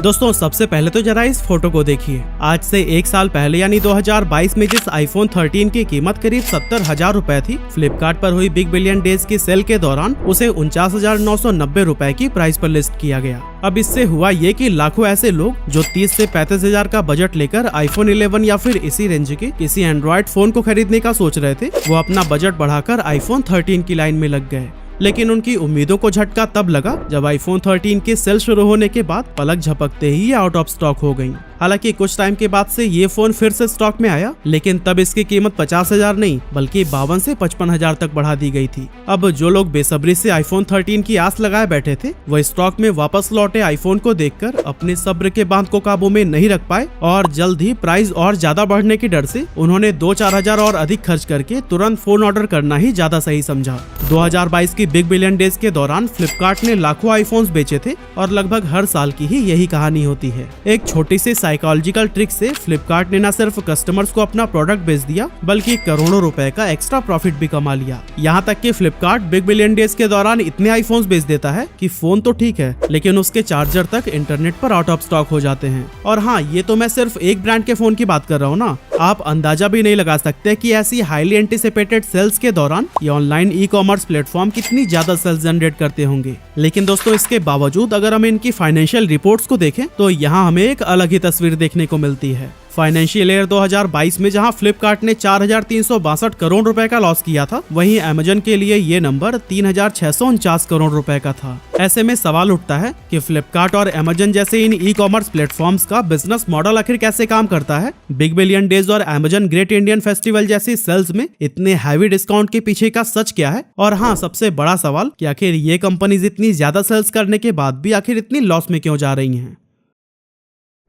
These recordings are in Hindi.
दोस्तों सबसे पहले तो जरा इस फोटो को देखिए। आज से एक साल पहले यानी 2022 में जिस आईफोन 13 की कीमत करीब 70,000 रुपए थी, फ्लिपकार्ट पर हुई बिग बिलियन डेज की सेल के दौरान उसे 49,990 रुपए की प्राइस पर लिस्ट किया गया। अब इससे हुआ ये कि लाखों ऐसे लोग जो 30 से 35,000 का बजट लेकर आईफोन 11 या फिर इसी रेंज के किसी एंड्रॉइड फोन को खरीदने का सोच रहे थे, वो अपना बजट बढ़ाकर आईफोन 13 की लाइन में लग गए। लेकिन उनकी उम्मीदों को झटका तब लगा जब आईफोन 13 की सेल शुरू होने के बाद पलक झपकते ही ये आउट ऑफ स्टॉक हो गई। हालांकि कुछ टाइम के बाद से ये फोन फिर से स्टॉक में आया, लेकिन तब इसकी कीमत 50,000 नहीं बल्कि 52 से 55,000 तक बढ़ा दी गई थी। अब जो लोग बेसब्री से आईफोन 13 की आस लगाए बैठे थे, वो स्टॉक में वापस लौटे आईफोन को देखकर अपने सब्र के बांध को काबू में नहीं रख पाए और जल्द ही प्राइस और ज्यादा बढ़ने के डर से उन्होंने 2-4 हजार और अधिक खर्च करके तुरंत फोन ऑर्डर करना ही ज्यादा सही समझा। 2022 की बिग बिलियन डेज के दौरान फ्लिपकार्ट ने लाखों आईफोन्स बेचे थे और लगभग हर साल की ही यही कहानी होती है। एक छोटी सी साइकोलॉजिकल ट्रिक से फ्लिपकार्ट ने न सिर्फ कस्टमर्स को अपना प्रोडक्ट बेच दिया बल्कि करोड़ों रुपए का एक्स्ट्रा प्रॉफिट भी कमा लिया। यहाँ तक कि फ्लिपकार्ट बिग बिलियन डेज के दौरान इतने आईफोन्स बेच देता है कि फोन तो ठीक है लेकिन उसके चार्जर तक इंटरनेट पर आउट ऑफ स्टॉक हो जाते हैं। और हाँ, ये तो मैं सिर्फ एक ब्रांड के फोन की बात कर रहा हूँ ना। आप अंदाजा भी नहीं लगा सकते कि ऐसी हाईली एंटिसिपेटेड सेल्स के दौरान ये ऑनलाइन ई कॉमर्स प्लेटफॉर्म कितनी ज्यादा सेल्स जनरेट करते होंगे। लेकिन दोस्तों इसके बावजूद अगर हम इनकी फाइनेंशियल रिपोर्ट्स को देखें तो यहाँ हमें एक अलग ही तस्वीर देखने को मिलती है। फाइनेंशियल ईयर 2022 में जहां फ्लिपकार्ट ने 4,362 करोड़ रुपए का लॉस किया था, वहीं अमेजन के लिए ये नंबर 3,649 करोड़ रुपए का था। ऐसे में सवाल उठता है कि फ्लिपकार्ट और अमेजन जैसे इन ई कॉमर्स प्लेटफॉर्म्स का बिजनेस मॉडल आखिर कैसे काम करता है। बिग बिलियन डेज और अमेजन ग्रेट इंडियन फेस्टिवल जैसी सेल्स में इतने हैवी डिस्काउंट के पीछे का सच क्या है। और हाँ, सबसे बड़ा सवाल कि आखिर ये कंपनीज इतनी ज्यादा सेल्स करने के बाद भी आखिर इतनी लॉस में क्यों जा रही हैं।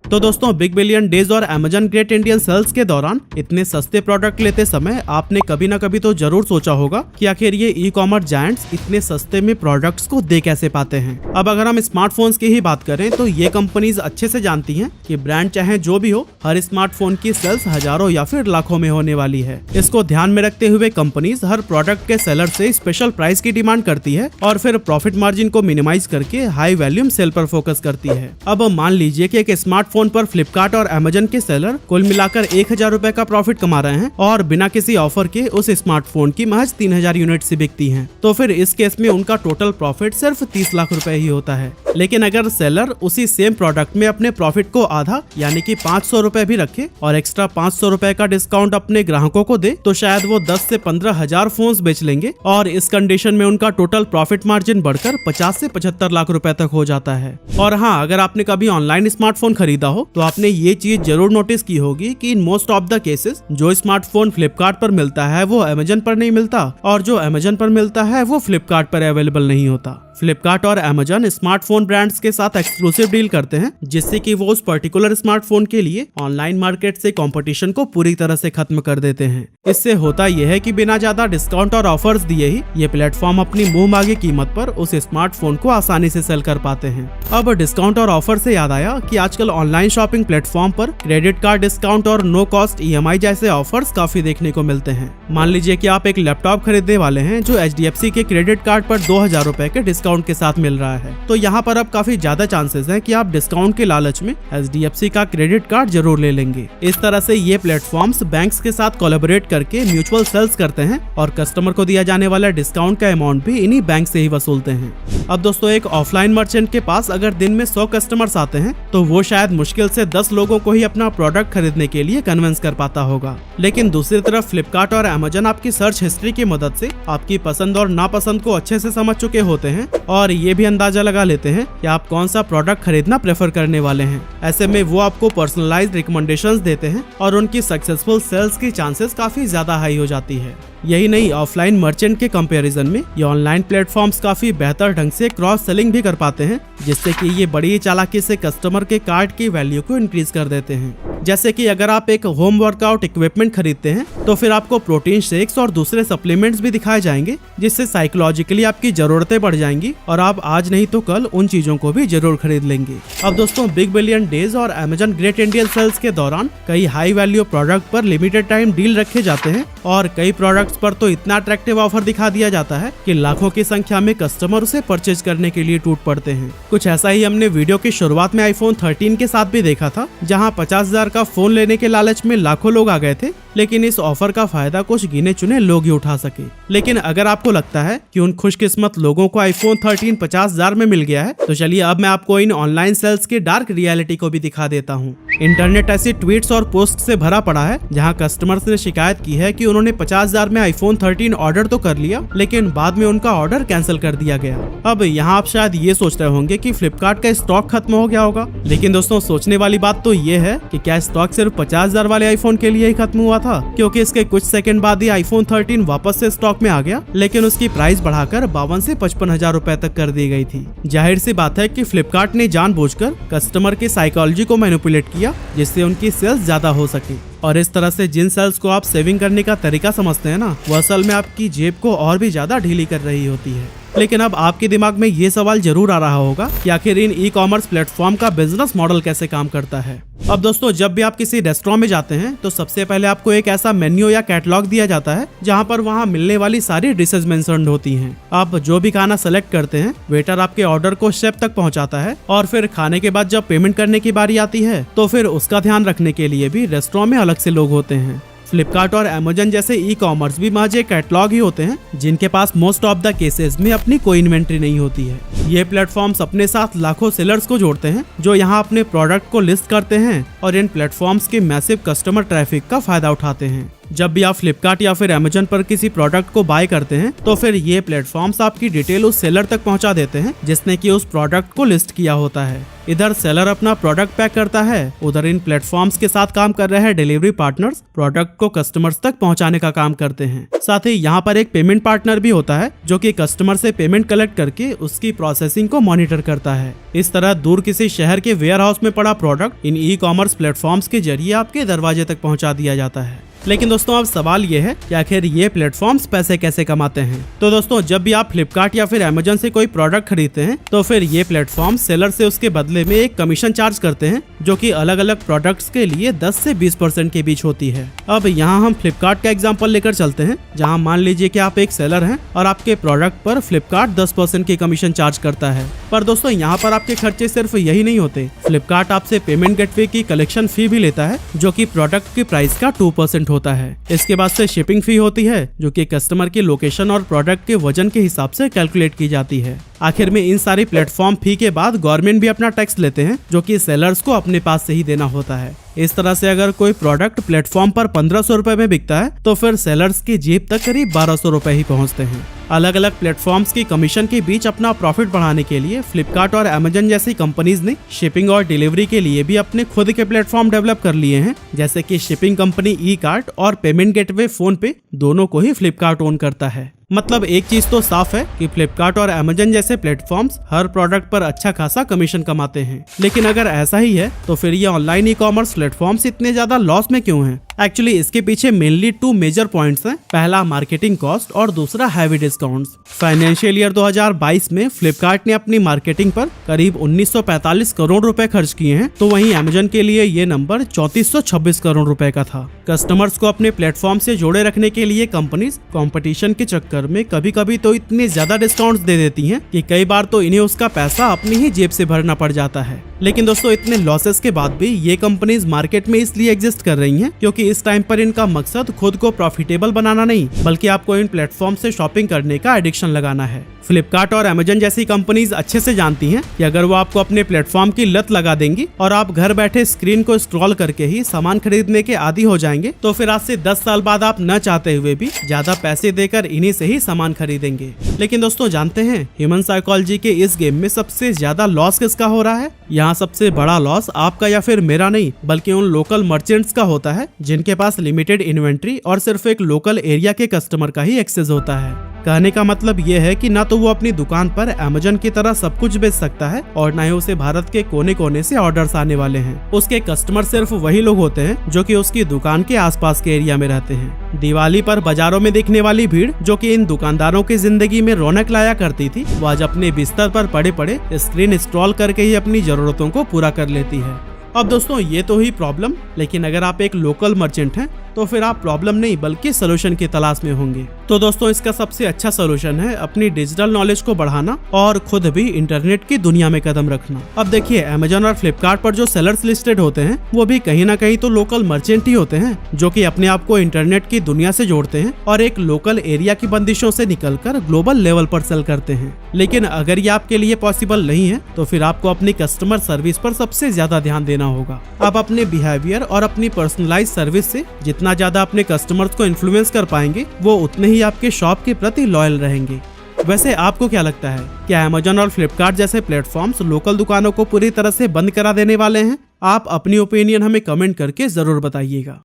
तो दोस्तों बिग बिलियन डेज और अमेजन ग्रेट इंडियन सेल्स के दौरान इतने सस्ते प्रोडक्ट लेते समय आपने कभी ना कभी तो जरूर सोचा होगा कि आखिर ये ई कॉमर्स जायंट्स इतने सस्ते में प्रोडक्ट्स को दे कैसे पाते हैं। अब अगर हम स्मार्टफोन्स की ही बात करें तो ये कंपनीज अच्छे से जानती हैं कि ब्रांड चाहे जो भी हो, हर स्मार्टफोन की सेल्स हजारों या फिर लाखों में होने वाली है। इसको ध्यान में रखते हुए कंपनीज हर प्रोडक्ट के सेलर से स्पेशल प्राइस की डिमांड करती है और फिर प्रॉफिट मार्जिन को मिनिमाइज करके हाई वैल्यूम सेल पर फोकस करती है। अब मान लीजिए कि एक स्मार्टफोन पर फ्लिपकार्ट और अमेजन के सेलर कुल मिलाकर 1,000 रुपए का प्रॉफिट कमा रहे हैं और बिना किसी ऑफर के उस स्मार्टफोन की महज 3,000 यूनिट से बिकती हैं। तो फिर इस केस में उनका टोटल प्रॉफिट सिर्फ 30 लाख रुपए ही होता है। लेकिन अगर सेलर उसी सेम प्रोडक्ट में अपने प्रॉफिट को आधा यानी कि 500 रुपए भी रखे और एक्स्ट्रा 500 रुपए का डिस्काउंट अपने ग्राहकों को दे तो शायद वो 10 से 15,000 फोन्स बेच लेंगे और इस कंडीशन में उनका टोटल प्रॉफिट मार्जिन बढ़कर 50 से 75 लाख रुपए तक हो जाता है। और हाँ, अगर आपने कभी ऑनलाइन स्मार्टफोन खरीदा हो तो आपने ये चीज जरूर नोटिस की होगी कि in most of the cases जो स्मार्टफोन फ्लिपकार्ट पर मिलता है वो अमेजन पर नहीं मिलता और जो अमेजन पर मिलता है वो फ्लिपकार्ट पर अवेलेबल नहीं होता। फ्लिपकार्ट और अमेजन स्मार्टफोन ब्रांड्स के साथ एक्सक्लूसिव डील करते हैं जिससे कि वो उस पर्टिकुलर स्मार्टफोन के लिए ऑनलाइन मार्केट से कंपटीशन को पूरी तरह से खत्म कर देते हैं। इससे होता यह है कि बिना ज्यादा डिस्काउंट और ऑफर्स दिए ही ये प्लेटफॉर्म अपनी मुंह मांगी कीमत पर उस स्मार्टफोन को आसानी से सेल कर पाते हैं। अब डिस्काउंट और ऑफर से याद आया कि आजकल ऑनलाइन शॉपिंग प्लेटफॉर्म पर क्रेडिट कार्ड डिस्काउंट और नो कॉस्ट EMI जैसे ऑफर्स काफी देखने को मिलते हैं। मान लीजिए कि आप एक लैपटॉप खरीदने वाले हैं जो HDFC के क्रेडिट कार्ड पर 2,000 रुपए के डिस्काउंट के साथ मिल रहा है, तो यहाँ पर अब काफी ज्यादा चांसेस हैं कि आप डिस्काउंट के लालच में HDFC का क्रेडिट कार्ड जरूर ले लेंगे। इस तरह से ये प्लेटफॉर्म्स बैंक्स के साथ कोलैबोरेट करके म्यूचुअल सेल्स करते हैं और कस्टमर को दिया जाने वाला डिस्काउंट का अमाउंट भी इन्हीं बैंक से ही वसूलते हैं। अब दोस्तों एक ऑफलाइन मर्चेंट के पास अगर दिन में 100 कस्टमर्स आते हैं तो वो शायद मुश्किल से 10 लोगों को ही अपना प्रोडक्ट खरीदने के लिए कन्विंस कर पाता होगा। लेकिन दूसरी तरफ फ्लिपकार्ट और अमेजन आपकी सर्च हिस्ट्री की मदद से आपकी पसंद और नापसंद को अच्छे से समझ चुके होते हैं और ये भी अंदाजा लगा लेते हैं कि आप कौन सा प्रोडक्ट खरीदना प्रेफर करने वाले हैं। ऐसे में वो आपको पर्सनलाइज्ड रिकमेंडेशंस देते हैं और उनकी सक्सेसफुल सेल्स की चांसेस काफी ज्यादा हाई हो जाती है। यही नहीं, ऑफलाइन मर्चेंट के कंपैरिजन में ये ऑनलाइन प्लेटफॉर्म्स काफी बेहतर ढंग से क्रॉस सेलिंग भी कर पाते हैं जिससे कि ये बड़ी चालाकी से कस्टमर के कार्ड की वैल्यू को इंक्रीज कर देते हैं। जैसे कि अगर आप एक होम वर्कआउट इक्विपमेंट खरीदते हैं तो फिर आपको प्रोटीन शेक्स और दूसरे सप्लीमेंट्स भी दिखाए जाएंगे जिससे साइकोलॉजिकली आपकी जरूरतें बढ़ जाएंगी और आप आज नहीं तो कल उन चीजों को भी जरूर खरीद लेंगे। अब दोस्तों बिग बिलियन डेज और अमेजन ग्रेट इंडियन सेल्स के दौरान कई हाई वैल्यू प्रोडक्ट पर लिमिटेड टाइम डील रखे जाते हैं और कई प्रोडक्ट प्रोडक्ट्स पर तो इतना अट्रैक्टिव ऑफर दिखा दिया जाता है कि लाखों की संख्या में कस्टमर उसे परचेज करने के लिए टूट पड़ते हैं। कुछ ऐसा ही हमने वीडियो की शुरुआत में आईफोन 13 के साथ भी देखा था, जहां 50,000 का फोन लेने के लालच में लाखों लोग आ गए थे, लेकिन इस ऑफर का फायदा कुछ गिने चुने लोग ही उठा सके। लेकिन अगर आपको लगता है कि उन खुशकिस्मत लोगों को आईफोन 13 50,000 में मिल गया है, तो चलिए अब मैं आपको इन ऑनलाइन सेल्स की डार्क रियलिटी को भी दिखा देता हूँ। इंटरनेट ऐसी ट्वीट्स और पोस्ट से भरा पड़ा है जहां कस्टमर्स ने शिकायत की है कि उन्होंने 50,000 में आईफोन 13 ऑर्डर तो कर लिया, लेकिन बाद में उनका ऑर्डर कैंसिल कर दिया गया। अब यहाँ आप शायद ये सोच रहे होंगे कि फ्लिपकार्ट का स्टॉक खत्म हो गया होगा, लेकिन दोस्तों सोचने वाली बात तो ये है कि क्या स्टॉक सिर्फ 50,000 वाले आईफोन के लिए ही खत्म हुआ था, क्योंकि इसके कुछ सेकंड बाद ही आईफोन 13 वापस से स्टॉक में आ गया, लेकिन उसकी प्राइस बढ़ाकर 52 से 55,000 रुपए तक कर दी गई थी। जाहिर सी बात है कि फ्लिपकार्ट ने जानबूझकर कस्टमर की साइकोलॉजी को मैनिपुलेट किया, जिससे उनकी सेल्स ज्यादा हो सके। और इस तरह से जिन सेल्स को आप सेविंग करने का तरीका समझते हैं ना, वो असल में आपकी जेब को और भी ज्यादा ढीली कर रही होती है। लेकिन अब आपके दिमाग में ये सवाल जरूर आ रहा होगा कि आखिर इन ई कॉमर्स प्लेटफॉर्म का बिजनेस मॉडल कैसे काम करता है। अब दोस्तों, जब भी आप किसी रेस्टोरेंट में जाते हैं तो सबसे पहले आपको एक ऐसा मेन्यू या कैटलॉग दिया जाता है जहां पर वहां मिलने वाली सारी डिशेज मेंशन्ड होती हैं। आप जो भी खाना सेलेक्ट करते हैं, वेटर आपके ऑर्डर को शेफ तक पहुंचाता है, और फिर खाने के बाद जब पेमेंट करने की बारी आती है तो फिर उसका ध्यान रखने के लिए भी रेस्टोरेंट में अलग से लोग होते हैं। फ्लिपकार्ट और अमेजन जैसे ई कॉमर्स भी महज एक कैटलॉग ही होते हैं, जिनके पास मोस्ट ऑफ द केसेस में अपनी कोई इन्वेंट्री नहीं होती है। ये प्लेटफॉर्म्स अपने साथ लाखों सेलर्स को जोड़ते हैं जो यहाँ अपने प्रोडक्ट को लिस्ट करते हैं और इन प्लेटफॉर्म्स के मैसिव कस्टमर ट्रैफिक का फायदा उठाते हैं। जब भी आप फ्लिपकार्ट या फिर अमेजन पर किसी प्रोडक्ट को बाय करते हैं तो फिर ये प्लेटफॉर्म्स आपकी डिटेल उस सेलर तक पहुंचा देते हैं जिसने कि उस प्रोडक्ट को लिस्ट किया होता है। इधर सेलर अपना प्रोडक्ट पैक करता है, उधर इन प्लेटफॉर्म्स के साथ काम कर रहे हैं डिलीवरी पार्टनर्स प्रोडक्ट को कस्टमर्स तक पहुंचाने का काम करते हैं। साथ ही यहाँ पर एक पेमेंट पार्टनर भी होता है जो कि कस्टमर से पेमेंट कलेक्ट करके उसकी प्रोसेसिंग को मॉनिटर करता है। इस तरह दूर किसी शहर के वेयर हाउस में पड़ा product in e commerce platforms के जरिए आपके दरवाजे तक पहुंचा दिया जाता है। लेकिन दोस्तों, अब सवाल ये है कि आखिर ये प्लेटफॉर्म्स पैसे कैसे कमाते हैं। तो दोस्तों, जब भी आप फ्लिपकार्ट या फिर अमेजन से कोई प्रोडक्ट खरीदते हैं तो फिर ये प्लेटफॉर्म सेलर से उसके बदले में एक कमीशन चार्ज करते हैं, जो कि अलग अलग प्रोडक्ट्स के लिए 10 से 20% के बीच होती है। अब यहाँ हम फ्लिपकार्ट का एग्जाम्पल लेकर चलते हैं, जहाँ मान लीजिए कि आप एक सेलर हैं और आपके प्रोडक्ट पर फ्लिपकार्ट 10% की कमीशन चार्ज करता है। पर दोस्तों, यहाँ पर आपके खर्चे सिर्फ यही नहीं होते। फ्लिपकार्ट आपसे पेमेंट गेटवे की कलेक्शन फी भी लेता है, जो कि प्रोडक्ट की प्राइस का 2% होता है। इसके बाद से शिपिंग फी होती है, जो कि कस्टमर की लोकेशन और प्रोडक्ट के वजन के हिसाब से कैलकुलेट की जाती है। आखिर में इन सारी प्लेटफॉर्म फी के बाद गवर्नमेंट भी अपना टैक्स लेते हैं, जो कि सेलर्स को अपने पास से ही देना होता है। इस तरह से अगर कोई प्रोडक्ट प्लेटफॉर्म पर 1500 रुपए में बिकता है तो फिर सेलर्स की जेब तक करीब 1200 रुपए ही पहुंचते हैं। अलग अलग प्लेटफॉर्म्स की कमीशन के बीच अपना प्रॉफिट बढ़ाने के लिए फ्लिपकार्ट और अमेजन जैसी कंपनीज ने शिपिंग और डिलीवरी के लिए भी अपने खुद के प्लेटफॉर्म डेवलप कर लिए हैं, जैसे कि शिपिंग कंपनी ई कार्ट और पेमेंट गेटवे फोन पे, दोनों को ही फ्लिपकार्ट ओन करता है। मतलब एक चीज तो साफ है कि फ्लिपकार्ट और अमेजन जैसे प्लेटफॉर्म्स हर प्रोडक्ट पर अच्छा खासा कमीशन कमाते हैं। लेकिन अगर ऐसा ही है तो फिर ये ऑनलाइन ई कॉमर्स प्लेटफॉर्म्स इतने ज्यादा लॉस में क्यों हैं? एक्चुअली इसके पीछे मेनली 2 मेजर पॉइंट्स हैं। पहला मार्केटिंग कॉस्ट और दूसरा हैवी डिस्काउंट्स। फाइनेंशियल ईयर 2022 में फ्लिपकार्ट ने अपनी मार्केटिंग पर करीब 1945 करोड़ रुपए खर्च किए हैं, तो वहीं अमेजन के लिए ये नंबर 3426 करोड़ रुपए का था। कस्टमर्स को अपने प्लेटफॉर्म से जोड़े रखने के लिए कंपनीज कंपटीशन के चक्कर में कभी कभी तो इतने ज्यादा डिस्काउंट्स दे देती हैं कि कई बार तो इन्हें उसका पैसा अपनी ही जेब से भरना पड़ जाता है। लेकिन दोस्तों, इतने लॉसेस के बाद भी ये कंपनीज मार्केट में इसलिए एग्जिस्ट कर रही हैं क्योंकि इस टाइम पर इनका मकसद खुद को प्रॉफिटेबल बनाना नहीं, बल्कि आपको इन प्लेटफॉर्म से शॉपिंग करने का एडिक्शन लगाना है। फ्लिपकार्ट और अमेजन जैसी कंपनीज अच्छे से जानती हैं कि अगर वो आपको अपने प्लेटफॉर्म की लत लगा देंगी और आप घर बैठे स्क्रीन को स्क्रॉल करके ही सामान खरीदने के आदी हो जाएंगे, तो फिर आज से 10 साल बाद आप न चाहते हुए भी ज्यादा पैसे देकर इन्हीं से ही सामान खरीदेंगे। लेकिन दोस्तों, जानते हैं ह्यूमन साइकोलॉजी के इस गेम में सबसे ज्यादा लॉस किसका हो रहा है? यहाँ सबसे बड़ा लॉस आपका या फिर मेरा नहीं, बल्कि उन लोकल मर्चेंट्स का होता है जिनके पास लिमिटेड इन्वेंट्री और सिर्फ एक लोकल एरिया के कस्टमर का ही एक्सेस होता है। कहने का मतलब ये है कि ना तो वो अपनी दुकान पर अमेजन की तरह सब कुछ बेच सकता है और ना ही उसे भारत के कोने कोने से ऑर्डर्स आने वाले हैं। उसके कस्टमर सिर्फ वही लोग होते हैं जो कि उसकी दुकान के आसपास के एरिया में रहते हैं। दिवाली पर बाजारों में दिखने वाली भीड़ जो कि इन दुकानदारों की जिंदगी में रौनक लाया करती थी, वो आज अपने बिस्तर पर पड़े पड़े स्क्रीन स्क्रॉल करके ही अपनी जरूरतों को पूरा कर लेती है। अब दोस्तों, ये तो ही प्रॉब्लम, लेकिन अगर आप एक लोकल मर्चेंट हैं तो तो फिर आप प्रॉब्लम नहीं बल्कि सोल्यूशन की तलाश में होंगे। तो दोस्तों इसका सबसे अच्छा सोल्यूशन है अपनी डिजिटल नॉलेज को बढ़ाना और खुद भी इंटरनेट की दुनिया में कदम रखना। अब देखिए अमेजॉन और फ्लिपकार्ट पर जो सेलर्स लिस्टेड होते हैं वो भी कहीं ना कहीं तो लोकल मर्चेंट ही होते हैं, जो कि अपने आप को इंटरनेट की दुनिया से जोड़ते हैं और एक लोकल एरिया की बंदिशों से निकलकर ग्लोबल लेवल पर सेल करते हैं। लेकिन अगर ये आपके लिए पॉसिबल नहीं है तो फिर आपको अपनी कस्टमर सर्विस पर सबसे ज्यादा ध्यान देना होगा। आप अपने बिहेवियर और अपनी पर्सनलाइज सर्विस से जितना ज्यादा अपने कस्टमर्स को इन्फ्लुएंस कर पाएंगे वो उतने ही आपके शॉप के प्रति लॉयल रहेंगे। वैसे आपको क्या लगता है, क्या अमेजॉन और फ्लिपकार्ट जैसे प्लेटफॉर्म्स लोकल दुकानों को पूरी तरह से बंद करा देने वाले हैं? आप अपनी ओपिनियन हमें कमेंट करके जरूर बताइएगा।